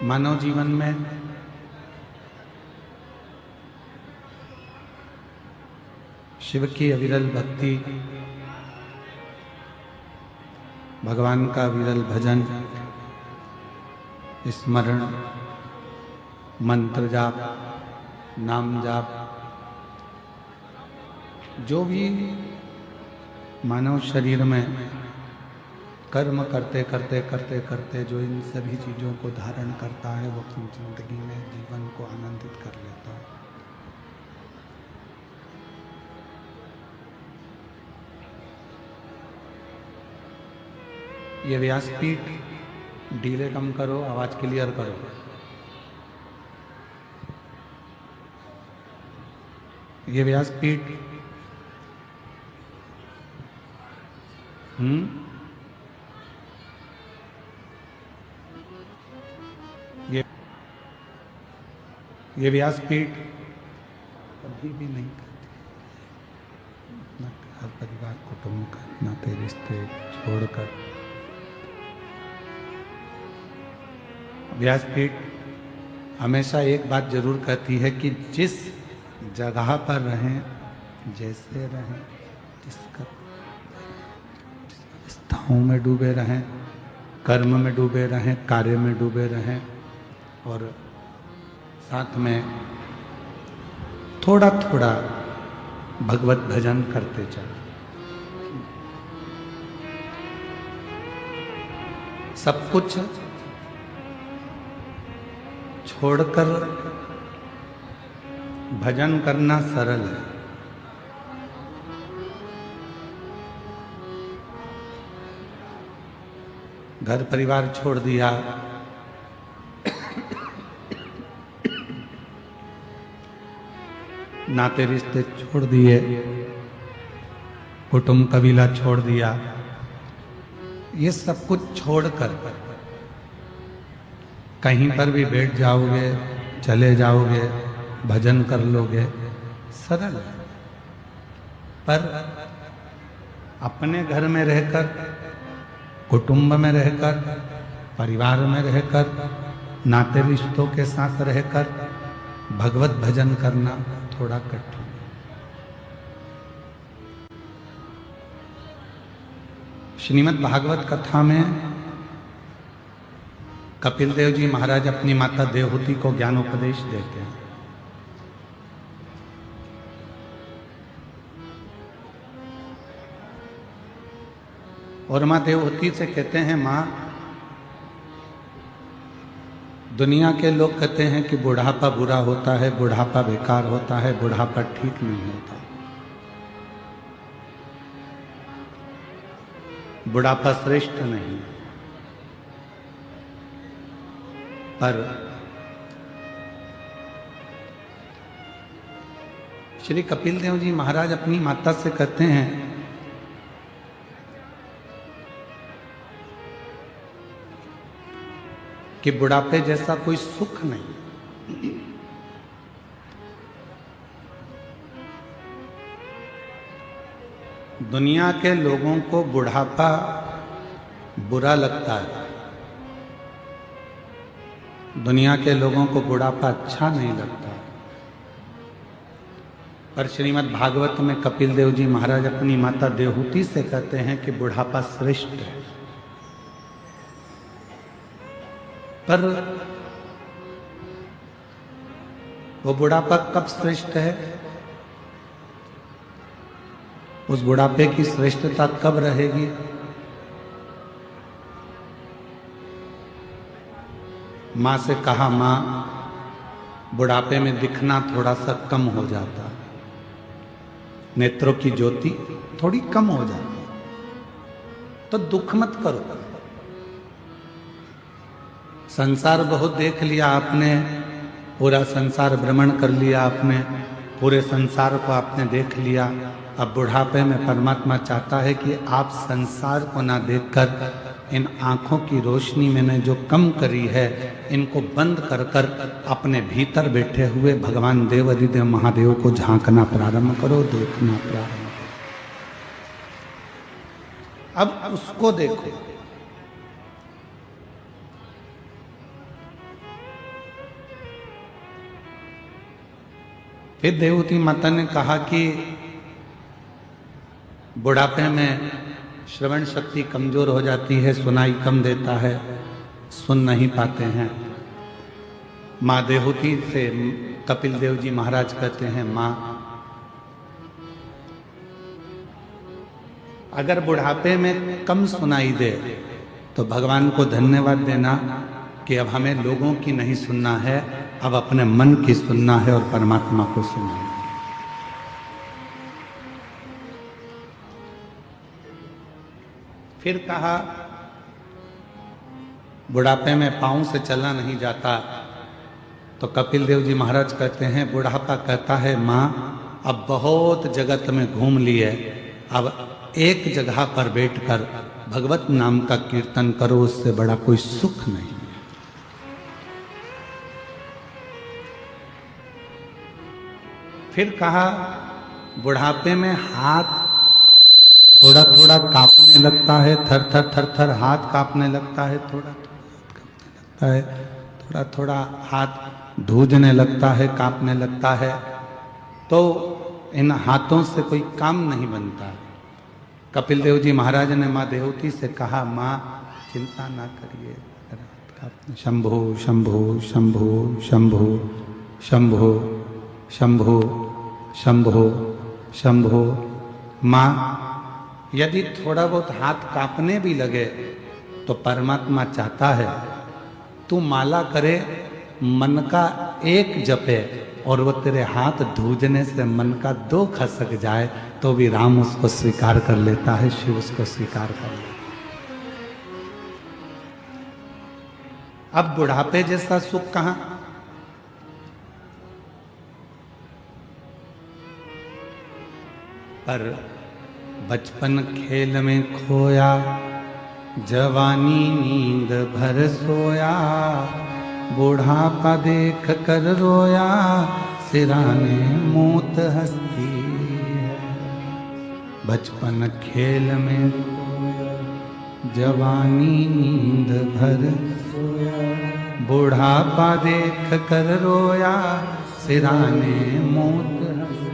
मानव जीवन में शिव की अविरल भक्ति, भगवान का विरल भजन, स्मरण, मंत्र जाप, नाम जाप, जो भी मानव शरीर में कर्म करते करते करते करते जो इन सभी चीज़ों को धारण करता है, वो अपनी जिंदगी में जीवन को आनंदित कर लेता है। ये व्यासपीठ ढीले कम करो, आवाज क्लियर करो। ये व्यासपीठ ये व्यासपीठ कभी भी नहीं करती। अपना घर परिवार कुटुंब का नाते रिश्ते छोड़कर व्यासपीठ हमेशा एक बात जरूर कहती है कि जिस जगह पर रहें, जैसे रहें, जिस अवस्थाओं में डूबे रहें, कर्म में डूबे रहें, कार्य में डूबे रहें, और साथ में थोड़ा थोड़ा भगवत भजन करते चलें। सब कुछ छोड़कर भजन करना सरल है। घर परिवार छोड़ दिया, नाते रिश्ते छोड़ दिए, कुटुंब कबीला छोड़ दिया, ये सब कुछ छोड़कर कहीं पर भी बैठ जाओगे, चले जाओगे, भजन कर लोगे, सरल है। पर अपने घर में रहकर, कुटुंब में रहकर, परिवार में रहकर, नाते रिश्तों के साथ रहकर भगवत भजन करना थोड़ा कठिन। श्रीमद् भागवत कथा में कपिल देव जी महाराज अपनी माता देवहूति को ज्ञानोपदेश देते हैं। और माँ देवहूति से कहते हैं, माँ, दुनिया के लोग कहते हैं कि बुढ़ापा बुरा होता है, बुढ़ापा बेकार होता है, बुढ़ापा ठीक नहीं होता। बुढ़ापा श्रेष्ठ नहीं। पर श्री कपिल देव जी महाराज अपनी माता से कहते हैं कि बुढ़ापे जैसा कोई सुख नहीं। दुनिया के लोगों को बुढ़ापा बुरा लगता है, दुनिया के लोगों को बुढ़ापा अच्छा नहीं लगता। पर श्रीमद् भागवत में कपिल देव जी महाराज अपनी माता देवहूति से कहते हैं कि बुढ़ापा श्रेष्ठ है। पर वो बुढ़ापा कब श्रेष्ठ है? उस बुढ़ापे की श्रेष्ठता कब रहेगी? माँ से कहा, माँ, बुढ़ापे में दिखना थोड़ा सा कम हो जाता, नेत्रों की ज्योति थोड़ी कम हो जाती, तो दुख मत करो। संसार बहुत देख लिया आपने, पूरा संसार भ्रमण कर लिया आपने, पूरे संसार को आपने देख लिया। अब बुढ़ापे में परमात्मा चाहता है कि आप संसार को ना देखकर इन आँखों की रोशनी मैंने जो कम करी है, इनको बंद कर कर अपने भीतर बैठे हुए भगवान देव अधिदेव महादेव को झांकना प्रारंभ करो, देखना प्रारंभ करो। अब उसको देखो। फिर देवती माता ने कहा कि बुढ़ापे में श्रवण शक्ति कमजोर हो जाती है, सुनाई कम देता है, सुन नहीं पाते हैं। माँ देवहूति से कपिल देव जी महाराज कहते हैं, माँ अगर बुढ़ापे में कम सुनाई दे तो भगवान को धन्यवाद देना कि अब हमें लोगों की नहीं सुनना है, अब अपने मन की सुनना है और परमात्मा को सुनना है। फिर कहा बुढ़ापे में पांव से चलना नहीं जाता, तो कपिल देव जी महाराज कहते हैं, बुढ़ापा कहता है माँ अब बहुत जगत में घूम लिए, अब एक जगह पर बैठकर भगवत नाम का कीर्तन करो, उससे बड़ा कोई सुख नहीं। फिर कहा बुढ़ापे में हाथ थोड़ा थोड़ा कांपने लगता है, थर थर थर थर हाथ कांपने लगता है, थोड़ा थोड़ा लगता है, थोड़ा थोड़ा हाथ धूजने लगता है, कांपने लगता है, तो इन हाथों से कोई काम नहीं बनता। कपिल देव जी महाराज ने माँ देवहूति से कहा, माँ चिंता ना करिए, शंभो शंभो शंभो शंभो शंभो शंभो शंभो शंभो। माँ यदि थोड़ा बहुत हाथ कांपने भी लगे तो परमात्मा चाहता है तू माला करे, मन का एक जपे और वो तेरे हाथ धूजने से मन का 2 खसक जाए तो भी राम उसको स्वीकार कर लेता है, शिव उसको स्वीकार कर लेता है। अब बुढ़ापे जैसा सुख कहां? पर बचपन खेल में खोया, जवानी नींद भर सोया, बुढ़ापा देख कर रोया, सिराने मौत हंसती है। बचपन खेल में जवानी नींद भर सोया, बुढ़ापा देख कर रोया, सिराने मौत हंसती।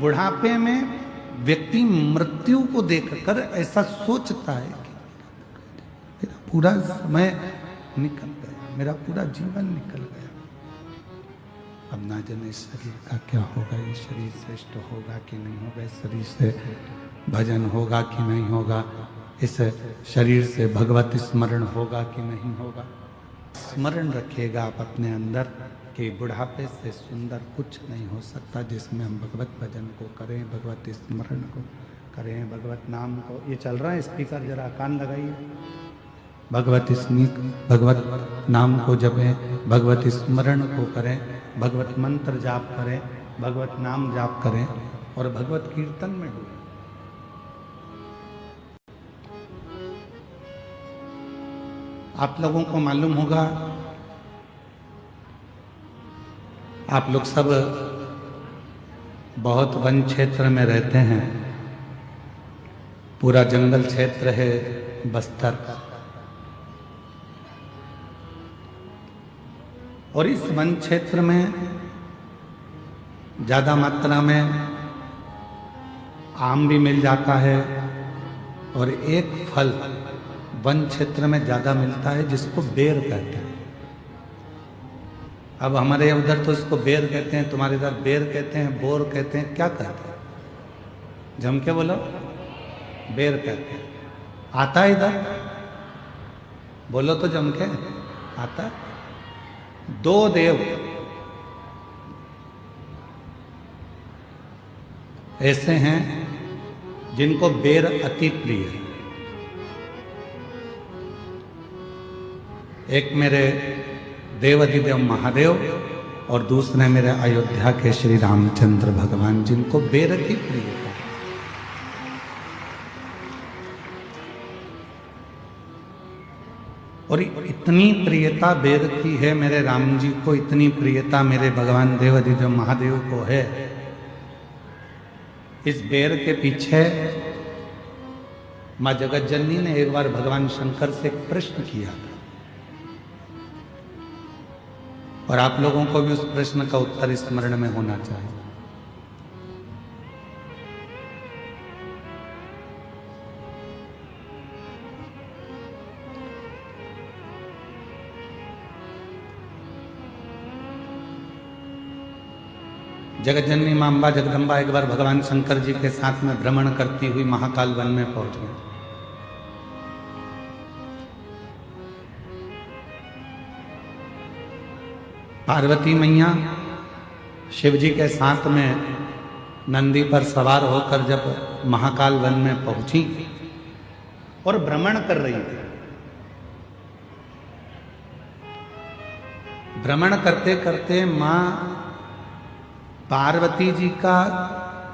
बुढ़ापे में व्यक्ति मृत्यु को देखकर ऐसा सोचता है कि मेरा पूरा समय निकल गया, मेरा पूरा जीवन निकल गया, अब ना जाने शरीर का क्या होगा, ये शरीर श्रेष्ठ होगा कि नहीं होगा, इस शरीर से भजन होगा कि नहीं होगा, इस शरीर से भगवत स्मरण होगा कि नहीं होगा। स्मरण रखिएगा आप अपने अंदर कि बुढ़ापे से सुंदर कुछ नहीं हो सकता, जिसमें हम भगवत भजन को करें, भगवत स्मरण को करें, भगवत नाम को। ये चल रहा है स्पीकर, जरा कान लगाइए। भगवत नाम को जपें, भगवत स्मरण को करें, भगवत मंत्र जाप करें, भगवत नाम जाप करें और भगवत कीर्तन में डूबें। आप लोगों को मालूम होगा, आप लोग सब बहुत वन क्षेत्र में रहते हैं, पूरा जंगल क्षेत्र है बस्तर, और इस वन क्षेत्र में ज्यादा मात्रा में आम भी मिल जाता है, और एक फल वन क्षेत्र में ज्यादा मिलता है जिसको बेर कहते हैं। अब हमारे उधर तो इसको बेर कहते हैं, तुम्हारे इधर बेर कहते हैं, बोर कहते हैं, क्या कहते हैं? जम के बोलो, बेर कहते हैं। आता है इधर? बोलो तो जम के आता है। 2 देव ऐसे हैं जिनको बेर अति प्रिय है। एक मेरे देवाधिदेव महादेव और दूसरे मेरे अयोध्या के श्री रामचंद्र भगवान, जिनको बेर की प्रियता। और इतनी प्रियता बेर की है मेरे राम जी को, इतनी प्रियता मेरे भगवान देवाधिदेव महादेव को है। इस बेर के पीछे मां जगत जननी ने एक बार भगवान शंकर से एक प्रश्न किया था, और आप लोगों को भी उस प्रश्न का उत्तर स्मरण में होना चाहिए। जगतजननी मां अम्बा जगदम्बा एक बार भगवान शंकर जी के साथ में भ्रमण करती हुई महाकाल वन में पहुंच गई। पार्वती मैया शिव जी के साथ में नंदी पर सवार होकर जब महाकाल वन में पहुंची और भ्रमण कर रही थी, भ्रमण करते करते मां पार्वती जी का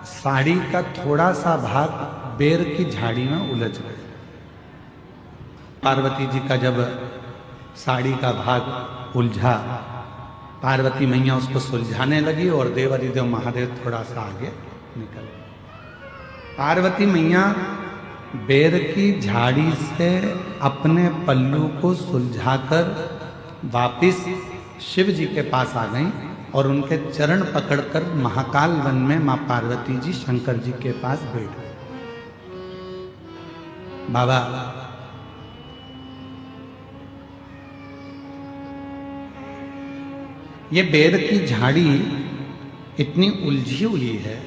साड़ी का थोड़ा सा भाग बेर की झाड़ी में उलझ गया। पार्वती जी का जब साड़ी का भाग उलझा, पार्वती मैया उसको सुलझाने लगी और देवादिदेव महादेव थोड़ा सा आगे निकल गए। पार्वती मैया बेर की झाड़ी से अपने पल्लू को सुलझाकर वापिस शिव जी के पास आ गईं और उनके चरण पकड़कर महाकाल वन में मां पार्वती जी शंकर जी के पास बैठ गए। बाबा, ये बेर की झाड़ी इतनी उलझी हुई है,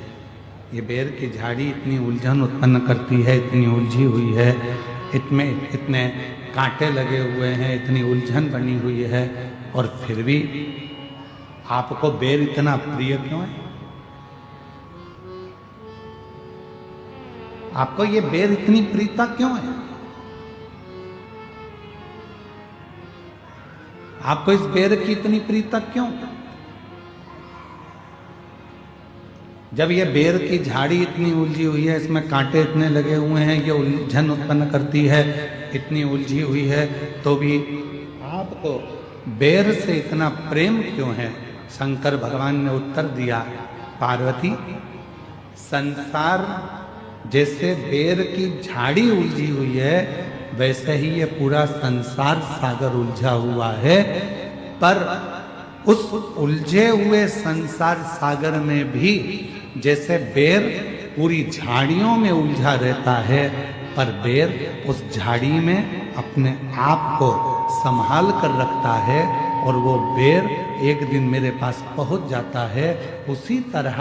ये बेर की झाड़ी इतनी उलझन उत्पन्न करती है, इतनी उलझी हुई है, इतने कांटे लगे हुए हैं, इतनी उलझन बनी हुई है, और फिर भी आपको बेर इतना प्रिय क्यों है? आपको ये बेर इतनी प्रियता क्यों है? आपको इस बेर की इतनी प्रियता क्यों? जब ये बेर की झाड़ी इतनी उलझी हुई है, इसमें कांटे इतने लगे हुए हैं, ये उलझन उत्पन्न करती है, इतनी उलझी हुई है, तो भी आपको बेर से इतना प्रेम क्यों है? शंकर भगवान ने उत्तर दिया, पार्वती, संसार जैसे बेर की झाड़ी उलझी हुई है, वैसे ही ये पूरा संसार सागर उलझा हुआ है, पर उस उलझे हुए संसार सागर में भी जैसे बेर पूरी झाड़ियों में उलझा रहता है, पर बेर उस झाड़ी में अपने आप को संभाल कर रखता है और वो बेर एक दिन मेरे पास पहुंच जाता है। उसी तरह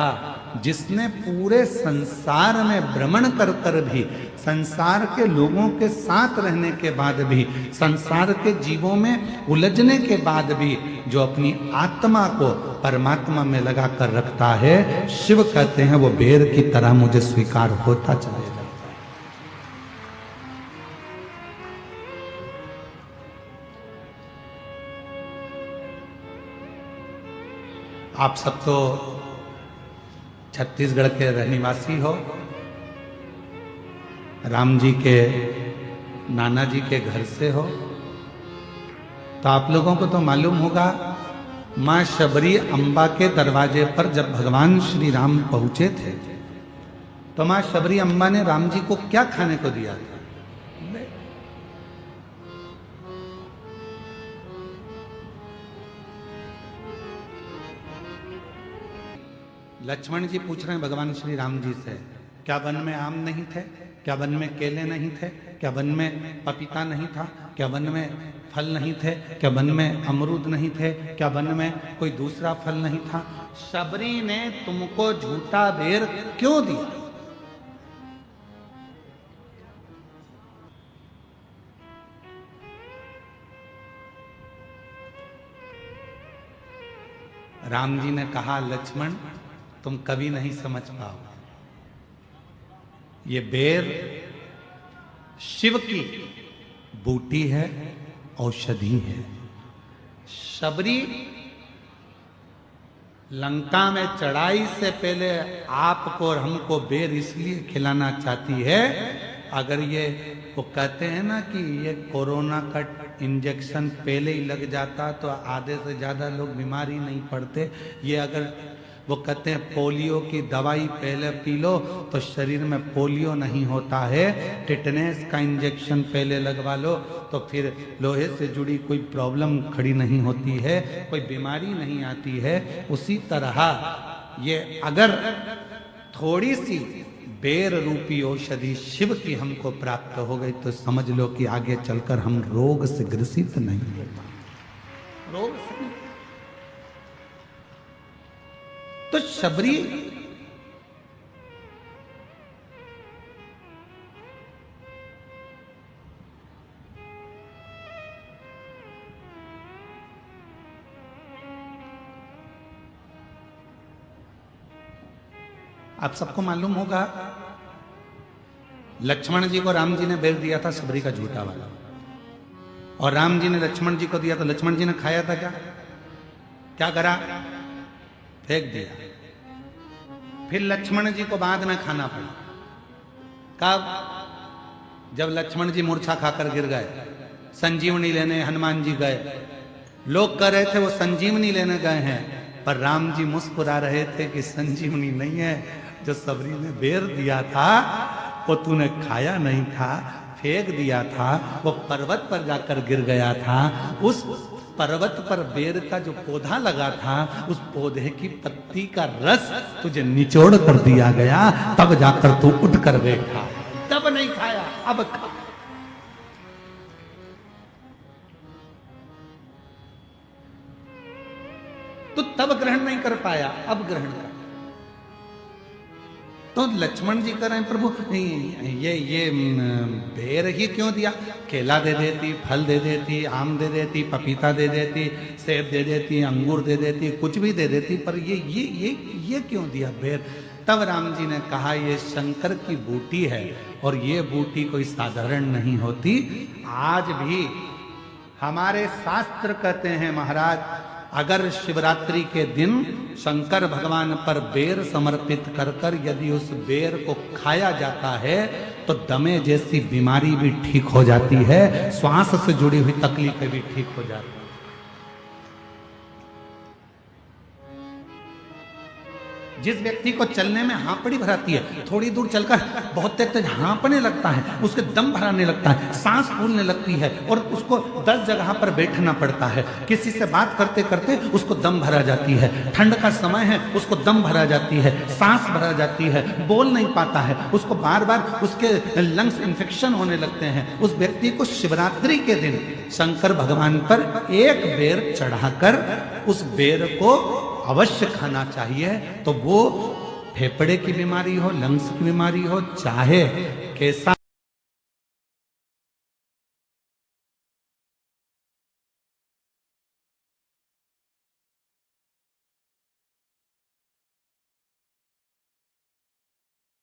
जिसने पूरे संसार में भ्रमण कर कर भी, संसार के लोगों के साथ रहने के बाद भी, संसार के जीवों में उलझने के बाद भी जो अपनी आत्मा को परमात्मा में लगा कर रखता है, शिव कहते हैं वो बेर की तरह मुझे स्वीकार होता चला जाता है। आप सब तो छत्तीसगढ़ के रहनिवासी हो, राम जी के नाना जी के घर से हो, तो आप लोगों को तो मालूम होगा मां शबरी अम्बा के दरवाजे पर जब भगवान श्री राम पहुंचे थे, तो मां शबरी अम्बा ने राम जी को क्या खाने को दिया था? लक्ष्मण जी पूछ रहे हैं भगवान श्री राम जी से, क्या वन में आम नहीं थे? क्या वन में केले नहीं थे? क्या वन में पपीता नहीं था? क्या वन में फल नहीं थे? क्या वन में अमरूद नहीं थे? क्या वन में कोई दूसरा फल नहीं था? शबरी ने तुमको झूठा बेर क्यों दिया? राम जी ने कहा, लक्ष्मण तुम कभी नहीं समझ पाओ, ये बेर शिव की बूटी है, औषधि है। शबरी लंका में चढ़ाई से पहले आपको और हमको बेर इसलिए खिलाना चाहती है, अगर ये वो कहते हैं ना कि ये कोरोना का इंजेक्शन पहले ही लग जाता तो आधे से ज़्यादा लोग बीमार ही नहीं पड़ते। ये अगर वो कहते हैं पोलियो की दवाई पहले पी लो तो शरीर में पोलियो नहीं होता है, टिटनेस का इंजेक्शन पहले लगवा लो तो फिर लोहे से जुड़ी कोई प्रॉब्लम खड़ी नहीं होती है, कोई बीमारी नहीं आती है। उसी तरह ये अगर थोड़ी सी बेर रूपी औषधि शिव की हमको प्राप्त हो गई तो समझ लो कि आगे चलकर हम रोग से ग्रसित नहीं हो पाएंगे, रोग से नहीं। तो शबरी आप सबको मालूम होगा लक्ष्मण जी को राम जी ने बेर दिया था शबरी का झूठा वाला, और राम जी ने लक्ष्मण जी को दिया तो लक्ष्मण जी ने खाया था क्या? क्या करा? फेंक दिया। फिर लक्ष्मण जी को बाद में खाना पड़ा। कब? जब लक्ष्मण जी मूर्छा खाकर गिर गए, संजीवनी लेने हनुमान जी गए। लोग कह रहे थे वो संजीवनी लेने गए हैं, पर राम जी मुस्कुरा रहे थे कि संजीवनी नहीं है, जो सबरी ने बेर दिया था वो तूने खाया नहीं था, फेंक दिया था, वो पर्वत पर जाकर गिर गया था। उस पर्वत पर बेर का जो पौधा लगा था, उस पौधे की पत्ती का रस तुझे निचोड़ कर दिया गया, तब जाकर तू उठ कर बैठा, तब नहीं खाया, अब खा। तो तब ग्रहण नहीं कर पाया, अब ग्रहण कर। तो लक्ष्मण जी कह रहे हैं प्रभु ये बेर ही क्यों दिया? केला दे देती, फल दे देती, आम दे देती, पपीता दे देती, सेब दे देती, अंगूर दे देती, कुछ भी दे देती, पर ये क्यों दिया बेर? तब राम जी ने कहा ये शंकर की बूटी है और ये बूटी कोई साधारण नहीं होती। आज भी हमारे शास्त्र कहते हैं महाराज, अगर शिवरात्रि के दिन शंकर भगवान पर बेर समर्पित कर कर यदि उस बेर को खाया जाता है तो दमे जैसी बीमारी भी ठीक हो जाती है, श्वास से जुड़ी हुई तकलीफें भी ठीक हो जाती है। जिस व्यक्ति को चलने में हाँपड़ी भराती है, थोड़ी दूर चलकर बहुत तेज हाँपने लगता है, उसके दम भराने लगता है, सांस फूलने लगती है और उसको 10 जगह पर बैठना पड़ता है। किसी से बात करते करते उसको दम भरा जाती है, ठंड का समय है उसको दम भरा जाती है, सांस भरा जाती है, बोल नहीं पाता है, उसको बार बार उसके लंग्स इन्फेक्शन होने लगते हैं। उस व्यक्ति को शिवरात्रि के दिन शंकर भगवान पर एक बेर चढ़ाकर उस बेर को अवश्य खाना चाहिए। तो वो फेफड़े की बीमारी हो, लंग्स की बीमारी हो, चाहे कैसा